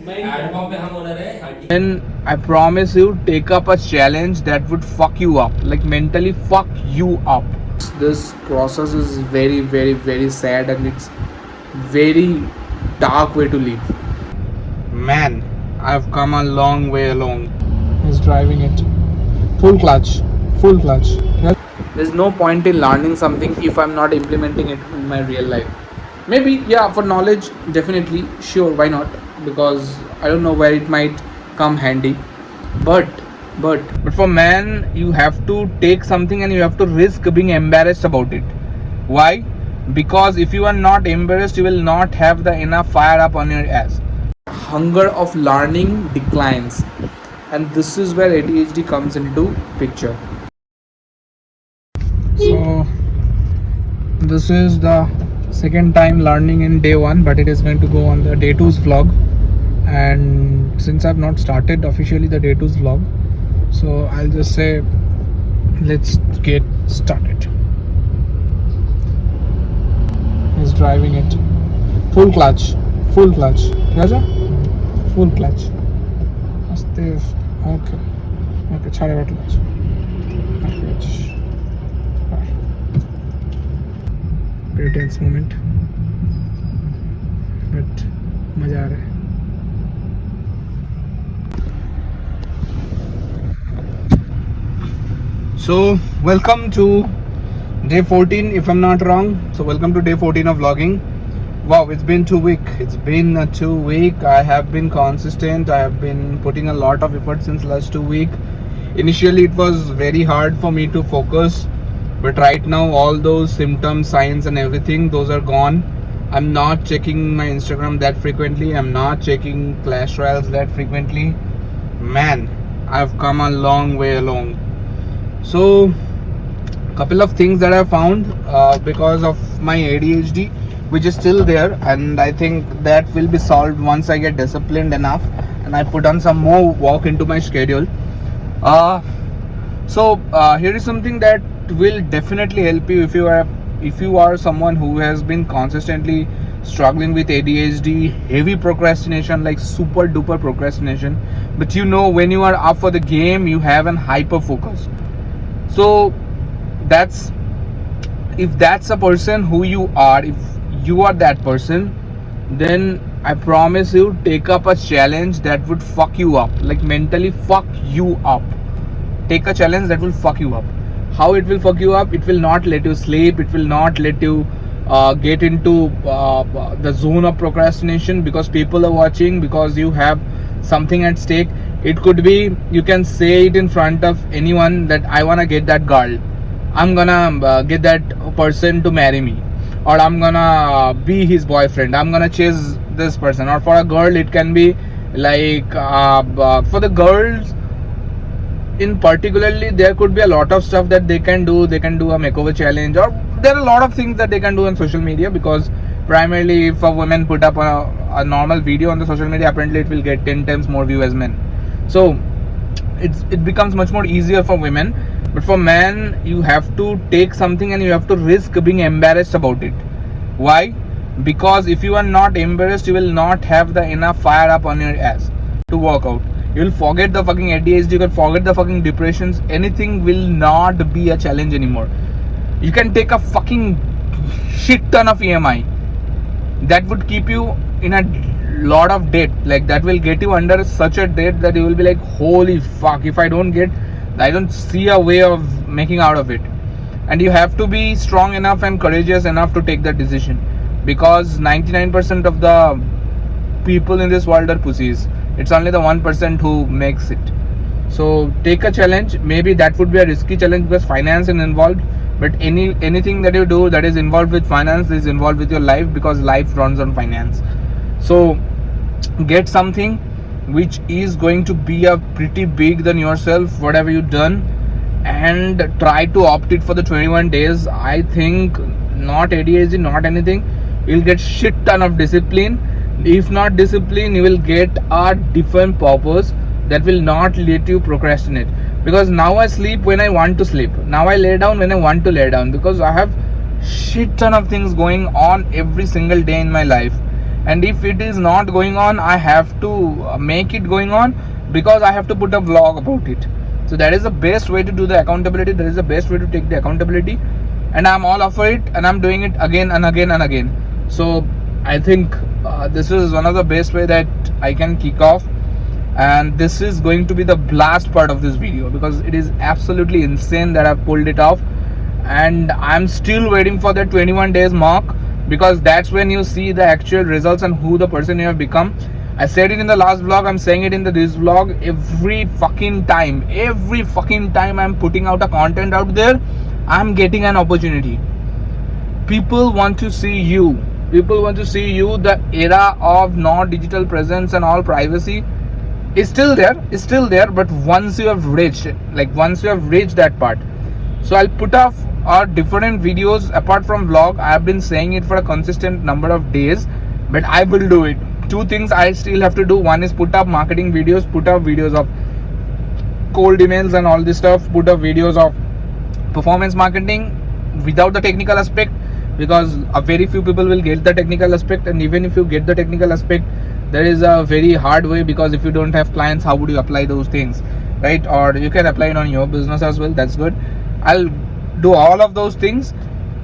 And I promise you, take up a challenge that would fuck you up, like mentally fuck you up. This process is very, very, very sad, and it's very dark way to live. Man, I've come a long way along. He's driving it. Full clutch. Full clutch. Yes. There's no point in learning something if I'm not implementing it in my real life. Maybe, yeah, for knowledge, definitely, sure, why not? Because I don't know where it might come handy. But, but for man, you have to take something and you have to risk being embarrassed about it. Why? Because if you are not embarrassed, you will not have the enough fire up on your ass. Hunger of learning declines, and this is where ADHD comes into picture. So this is the second time learning in day one, but it is going to go on the day two's vlog. And since I've not started officially the day two's vlog, so I'll just say let's get started. He's driving it. Full clutch. Full clutch. Raja? Full clutch. Okay. Okay, chhade batlo ache. Very tense moment. But मजा आ रहा है. So welcome to day 14 if I'm not wrong. So welcome to day 14 of vlogging. Wow, it's been 2 weeks. It's been 2 weeks. I have been consistent. I have been putting a lot of effort since last 2 weeks. Initially it was very hard for me to focus, but right now all those symptoms, signs and everything, those are gone. I'm not checking my Instagram that frequently. I'm not checking Clash Royales that frequently. Man, I've come a long way along. So couple of things that I found because of my ADHD, which is still there, and I think that will be solved once I get disciplined enough and I put on some more work into my schedule. So here is something that will definitely help you if you are someone who has been consistently struggling with ADHD, heavy procrastination, like super duper procrastination, but you know when you are up for the game you have an hyper focus. So if that's a person who you are, if you are that person, then I promise you, take up a challenge that would fuck you up, like mentally fuck you up. Take a challenge that will fuck you up. How it will fuck you up? It will not let you sleep. It will not let you get into the zone of procrastination because people are watching, because you have something at stake. It could be you can say it in front of anyone that I wanna get that girl, I'm gonna get that person to marry me, or I'm gonna be his boyfriend, I'm gonna chase this person. Or for a girl it can be like for the girls in particularly, there could be a lot of stuff that they can do. They can do a makeover challenge, or there are a lot of things that they can do on social media, because primarily if a woman put up a normal video on the social media, apparently it will get 10 times more view as men. So it becomes much more easier for women. But for men, you have to take something and you have to risk being embarrassed about it. Why? Because if you are not embarrassed, you will not have the enough fire up on your ass to work out. You will forget the fucking ADHD, you can forget the fucking depressions. Anything will not be a challenge anymore. You can take a fucking shit ton of EMI. That would keep you in a lot of debt. Like that will get you under such a debt that you will be like, holy fuck, if I don't see a way of making out of it. And you have to be strong enough and courageous enough to take that decision, because 99% of the people in this world are pussies. It's only the 1% who makes it. So take a challenge. Maybe that would be a risky challenge because finance is involved, but anything that you do that is involved with finance is involved with your life, because life runs on finance. So get something which is going to be a pretty big than yourself, whatever you've done, and try to opt it for the 21 days. I think not ADHD, not anything, you'll get shit ton of discipline. If not discipline, you will get a different purpose that will not let you procrastinate. Because now I sleep when I want to sleep, now I lay down when I want to lay down, because I have shit ton of things going on every single day in my life. and if it is not going on, I have to make it going on, because I have to put a vlog about it. So that is the best way to do the accountability. That is the best way to take the accountability, and I'm all up for it, and I'm doing it again and again and again. So I think this is one of the best way that I can kick off, and this is going to be the last part of this video, because it is absolutely insane that I've pulled it off, and I'm still waiting for the 21 days mark, because that's when you see the actual results and who the person you have become. I said it in the last vlog, I'm saying it in this vlog. Every fucking time I'm putting out a content out there, I'm getting an opportunity. People want to see you. The era of not digital presence and all privacy is still there, but once you have reached that part. So I'll put off different videos apart from vlog. I have been saying it for a consistent number of days, but I will do it. Two things I still have to do. One is put up marketing videos, put up videos of cold emails and all this stuff, put up videos of performance marketing without the technical aspect, because a very few people will get the technical aspect, and even if you get the technical aspect, there is a very hard way, because if you don't have clients, how would you apply those things, right? Or you can apply it on your business as well. That's good. I'll do all of those things.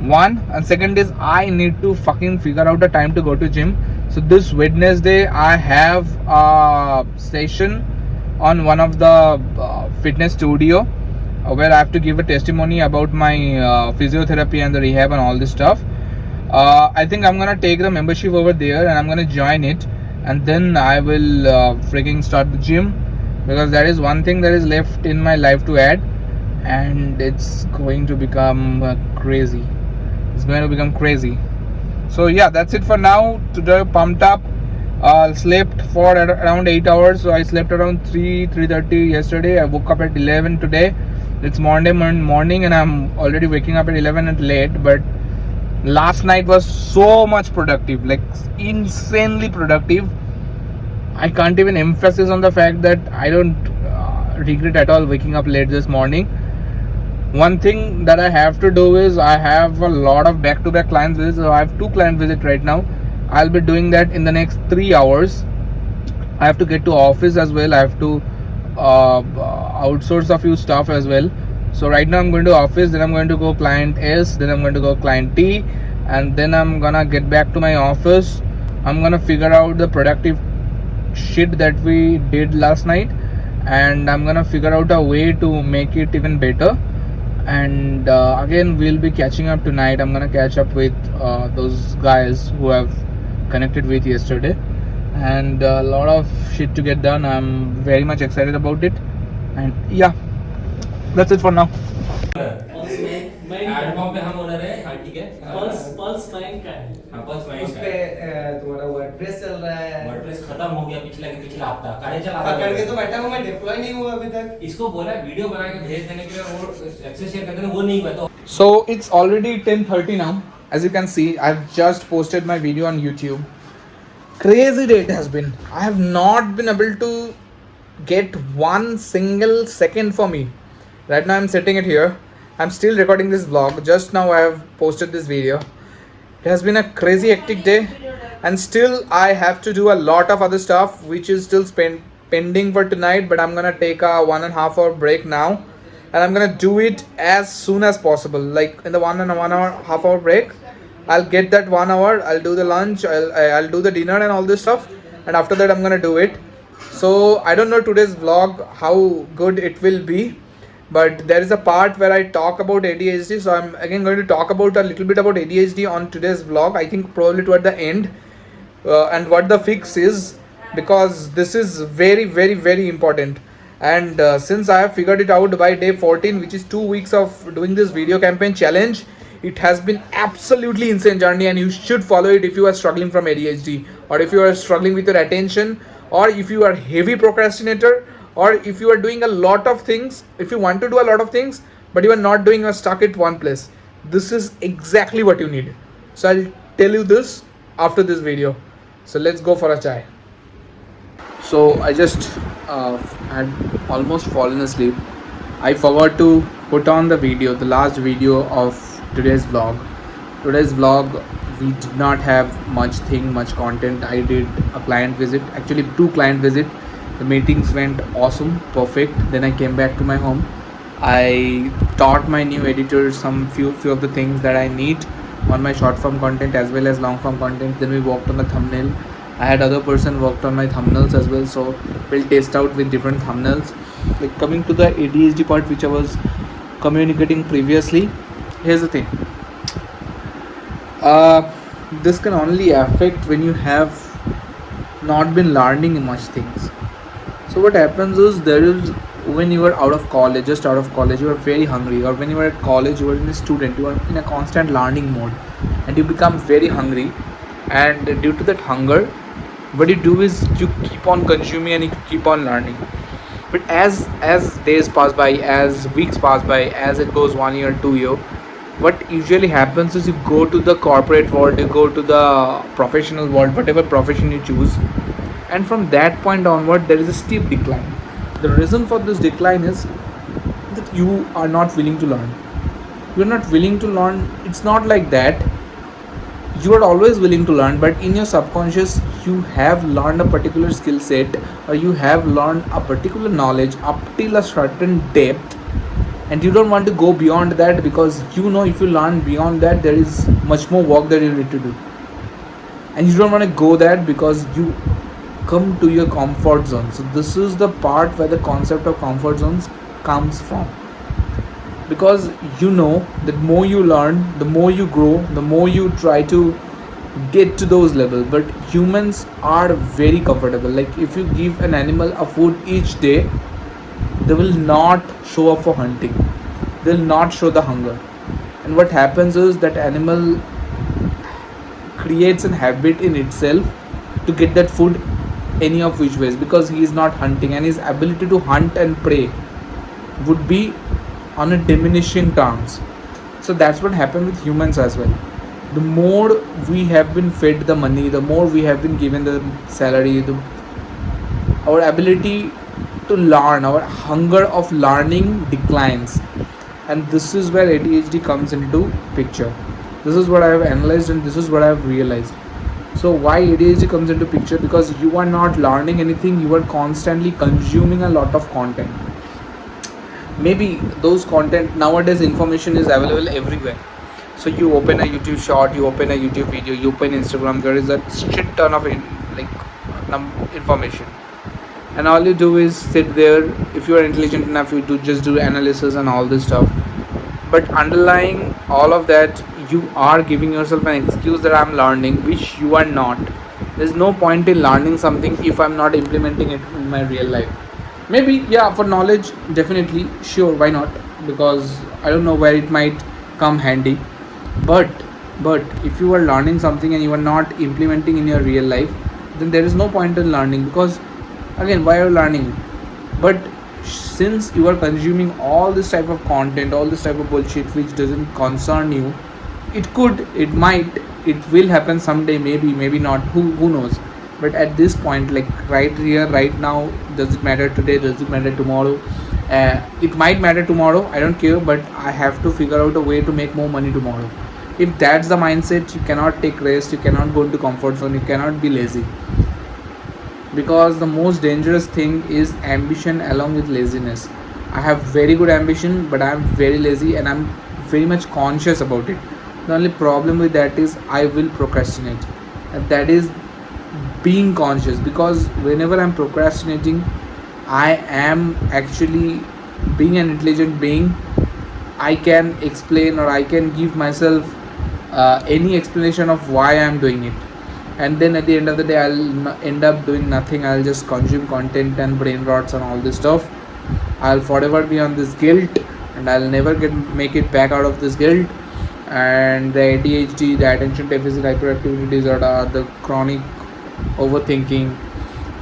One, and second is I need to fucking figure out a time to go to gym. So this Wednesday I have a session on one of the fitness studio, where I have to give a testimony about my physiotherapy and the rehab and all this stuff. I think I'm gonna take the membership over there, and I'm gonna join it, and then I will freaking start the gym, because that is one thing that is left in my life to add, and it's going to become crazy. So yeah, that's it for now. Today pumped up. Slept for around 8 hours. So I slept around 3:30 yesterday. I woke up at 11 today. It's Monday morning, and I'm already waking up at 11 and late. But last night was so much productive, like insanely productive. I can't even emphasize on the fact that I don't regret at all waking up late this morning. One thing that I have to do is I have a lot of back-to-back client visits. So I have 2 client visits right now. I'll be doing that in the next 3 hours. I have to get to office as well. I have to outsource a few stuff as well. So right now I'm going to office, then I'm going to go client S, then I'm going to go client T, and then I'm gonna get back to my office. I'm gonna figure out the productive shit that we did last night, and I'm gonna figure out a way to make it even better. And again, we'll be catching up tonight. I'm gonna catch up with those guys who have connected with yesterday, and a lot of shit to get done. I'm very much excited about it, and yeah, that's it for now. पे हम owner है। हाँ ठीक है। Pulse mind का है। हाँ pulse mind उस पे तुम्हारा वर्डप्रेस चल रहा है। वर्डप्रेस खत्म हो गया पिछला हफ्ता काहे चला पकड़ के तो बैठा हूँ मैं, डिप्लॉय नहीं हुआ अभी तक। इसको बोला वीडियो बना के भेज देने के लिए, वो एक्सेस शेयर करते हैं, वो नहीं हुआ तो So it's already 10:30 now. As you can see, I've just posted my video on YouTube. Crazy day it has been. I have not been able to get one single second for me. Right now I'm sitting it here. I'm still recording this vlog. Just now I have posted this video. It has been a crazy hectic day, and still I have to do a lot of other stuff which is still pending for tonight, but I'm gonna take a 1.5 hour break now, and I'm gonna do it as soon as possible. Like in the 1.5 hour break, I'll get that 1 hour, I'll do the lunch, I'll do the dinner and all this stuff, and after that I'm gonna do it. So I don't know today's vlog how good it will be, but there is a part where I talk about ADHD, so I'm again going to talk about a little bit about ADHD on today's vlog. I think probably toward the end, and what the fix is, because this is very very very important. And since I have figured it out by day 14, which is 2 weeks of doing this video campaign challenge, it has been absolutely insane journey, and you should follow it if you are struggling from ADHD, or if you are struggling with your attention, or if you are heavy procrastinator, or if you are doing a lot of things, if you want to do a lot of things but you are not doing, or stuck at one place. This is exactly what you need. So I'll tell you this after this video. So let's go for a chai. So I just had almost fallen asleep. I forgot to put on the video, the last video of today's vlog. Today's vlog, we did not have much content. I did a client visit, actually two client visit. The meetings went awesome, perfect. Then I came back to my home. I taught my new editor some few of the things that I need on my short form content as well as long form content. Then we worked on the thumbnail. I had other person worked on my thumbnails as well, so we'll test out with different thumbnails. Like coming to the ADHD part, which I was communicating previously. Here's the thing. This can only affect when you have not been learning much things. So what happens is, there is, when you are out of college, just out of college, you are very hungry, or when you are at college, you are in a student, you are in a constant learning mode, and you become very hungry. And due to that hunger, what you do is you keep on consuming and you keep on learning. But as days pass by, as weeks pass by, as it goes 1 year, 2 year, what usually happens is you go to the corporate world, you go to the professional world, whatever profession you choose, and from that point onward there is a steep decline. The reason for this decline is that you are not willing to learn. You're not willing to learn. It's not like that. You are always willing to learn, but in your subconscious you have learned a particular skill set, or you have learned a particular knowledge up till a certain depth, and you don't want to go beyond that, because you know if you learn beyond that there is much more work that you need to do, and you don't want to go that because you come to your comfort zone. So this is the part where the concept of comfort zones comes from, because you know that more you learn, the more you grow, the more you try to get to those levels. But humans are very comfortable. Like if you give an animal a food each day, they will not show up for hunting, they'll not show the hunger. And what happens is that animal creates an habit in itself to get that food any of which ways, because he is not hunting, and his ability to hunt and prey would be on a diminishing terms. So that's what happened with humans as well. The more we have been fed the money, the more we have been given the salary, our ability to learn, our hunger of learning declines. And this is where ADHD comes into picture. This is what I have analyzed, and this is what I have realized. So why ADHD comes into picture? Because you are not learning anything, you are constantly consuming a lot of content. Maybe those content, nowadays information is available everywhere. So you open a YouTube short, you open a YouTube video, you open Instagram, there is a shit ton of information, and all you do is sit there. If you are intelligent enough, you do just do analysis and all this stuff, but underlying all of that, you are giving yourself an excuse that I'm learning, which you are not. There's no point in learning something if I'm not implementing it in my real life. Maybe, yeah, for knowledge, definitely, sure, why not? Because I don't know where it might come handy. But but if you are learning something and you are not implementing in your real life, then there is no point in learning, because again, why are you learning it? But since you are consuming all this type of content, all this type of bullshit which doesn't concern you, it might, it will happen someday, maybe not, who knows. But at this point, like right here, right now, does it matter today, does it matter tomorrow? It might matter tomorrow, I don't care, but I have to figure out a way to make more money tomorrow. If that's the mindset, you cannot take rest, you cannot go into comfort zone, you cannot be lazy. Because the most dangerous thing is ambition along with laziness. I have very good ambition, but I'm very lazy, and I'm very much conscious about it. The only problem with that is I will procrastinate, and that is being conscious, because whenever I'm procrastinating, I am actually being an intelligent being. I can explain, or I can give myself any explanation of why I'm doing it, and then at the end of the day, I'll end up doing nothing. I'll just consume content and brain rots and all this stuff. I'll forever be on this guilt, and I'll never make it back out of this guilt. And the ADHD, the attention deficit hyperactivity disorder, the chronic overthinking,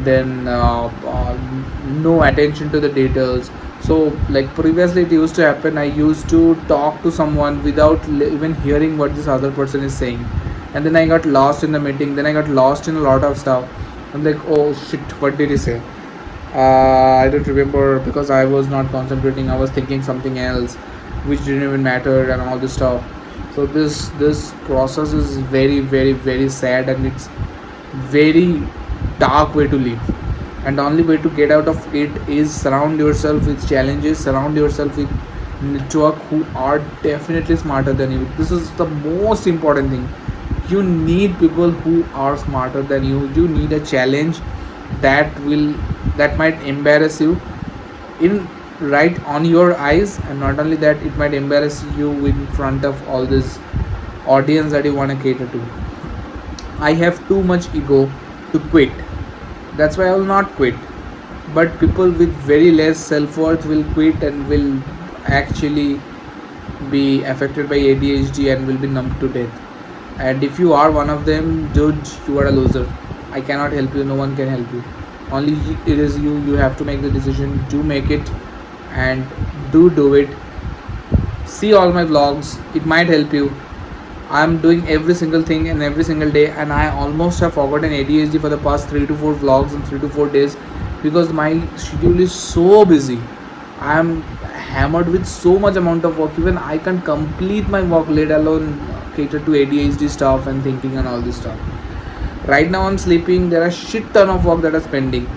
then no attention to the details. So like previously it used to happen, I used to talk to someone without even hearing what this other person is saying, and then I got lost in the meeting, then I got lost in a lot of stuff. I'm like, oh shit, what did he say? I don't remember, because I was not concentrating, I was thinking something else which didn't even matter and all this stuff. So this process is very very very sad, and it's very dark way to live. And the only way to get out of it is surround yourself with challenges, surround yourself with network who are definitely smarter than you. This is the most important thing. You need people who are smarter than you. You need a challenge that might embarrass you in right on your eyes, and not only that, it might embarrass you in front of all this audience that you want to cater to. I have too much ego to quit. That's why I will not quit. But people with very less self-worth will quit and will actually be affected by ADHD and will be numb to death. And if you are one of them, dude, you are a loser. I cannot help you, no one can help you. Only it is you. You have to make the decision. Do make it, and do it. See all my vlogs, it might help you. I'm doing every single thing and every single day, and I almost have forgotten ADHD for the past 3 to 4 vlogs in 3 to 4 days, because my schedule is so busy. I'm hammered with so much amount of work, even I can't complete my work, let alone cater to ADHD stuff and thinking and all this stuff. Right now I'm sleeping. There are shit ton of work that is pending.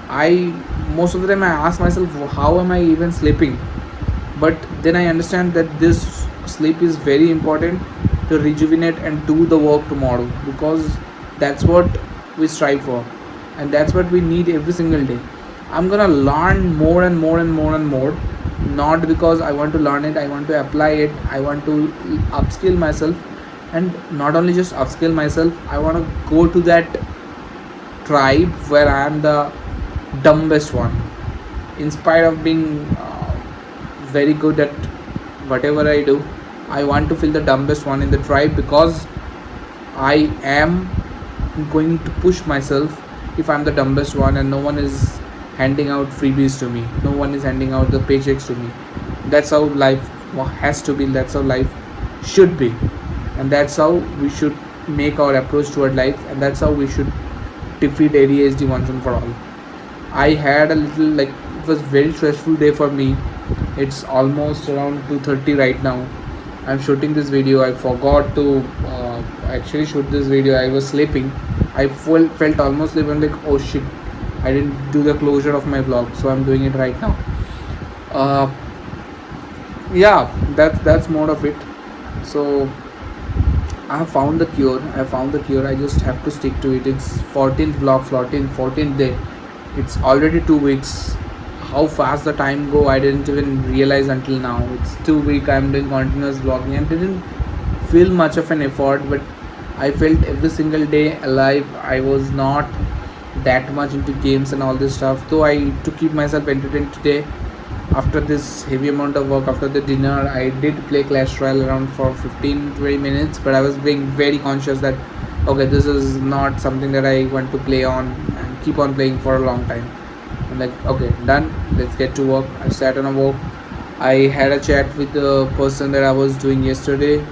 I Most of the time I ask myself, how am I even sleeping? But then I understand that this sleep is very important to rejuvenate and do the work tomorrow, because that's what we strive for, and that's what we need every single day. I'm gonna learn more and more and more and more, not because I want to learn it, I want to apply it, I want to upskill myself. And not only just upskill myself, I want to go to that tribe where I am the dumbest one, in spite of being very good at whatever I do. I want to feel the dumbest one in the tribe, because I am going to push myself if I'm the dumbest one, and no one is handing out freebies to me, no one is handing out the paychecks to me. That's how life has to be, that's how life should be, and that's how we should make our approach toward life, and that's how we should defeat ADHD once and for all. I had a little, like, it was very stressful day for me. It's almost around 2:30 right now. I'm shooting this video. I forgot to actually shoot this video. I was sleeping. I felt almost sleeping, like, oh shit, I didn't do the closure of my vlog, so I'm doing it right now. Uh, yeah, that's more of it. So I have found the cure. I just have to stick to it. It's 14th vlog, 14th day. It's already 2 weeks. How fast the time go, I didn't even realize until now. It's 2 week I'm doing continuous vlogging, and didn't feel much of an effort, but I felt every single day alive. I was not that much into games and all this stuff, though I to keep myself entertained today. After this heavy amount of work, after the dinner, I did play Clash Royale around for 15-20 minutes, but I was being very conscious that okay, this is not something that I want to play on and keep on playing for a long time. I'm like, okay, done, let's get to work. I sat on a walk. I had a chat with the person that I was doing yesterday,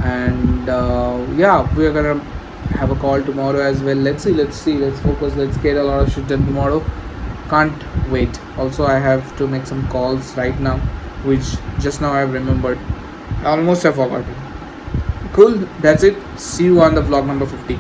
and yeah, we're gonna have a call tomorrow as well. Let's see, let's focus, let's get a lot of shit done tomorrow. Can't wait. Also, I have to make some calls right now, which just now I've remembered. I almost have forgotten. Cool, that's it. See you on the vlog number 50.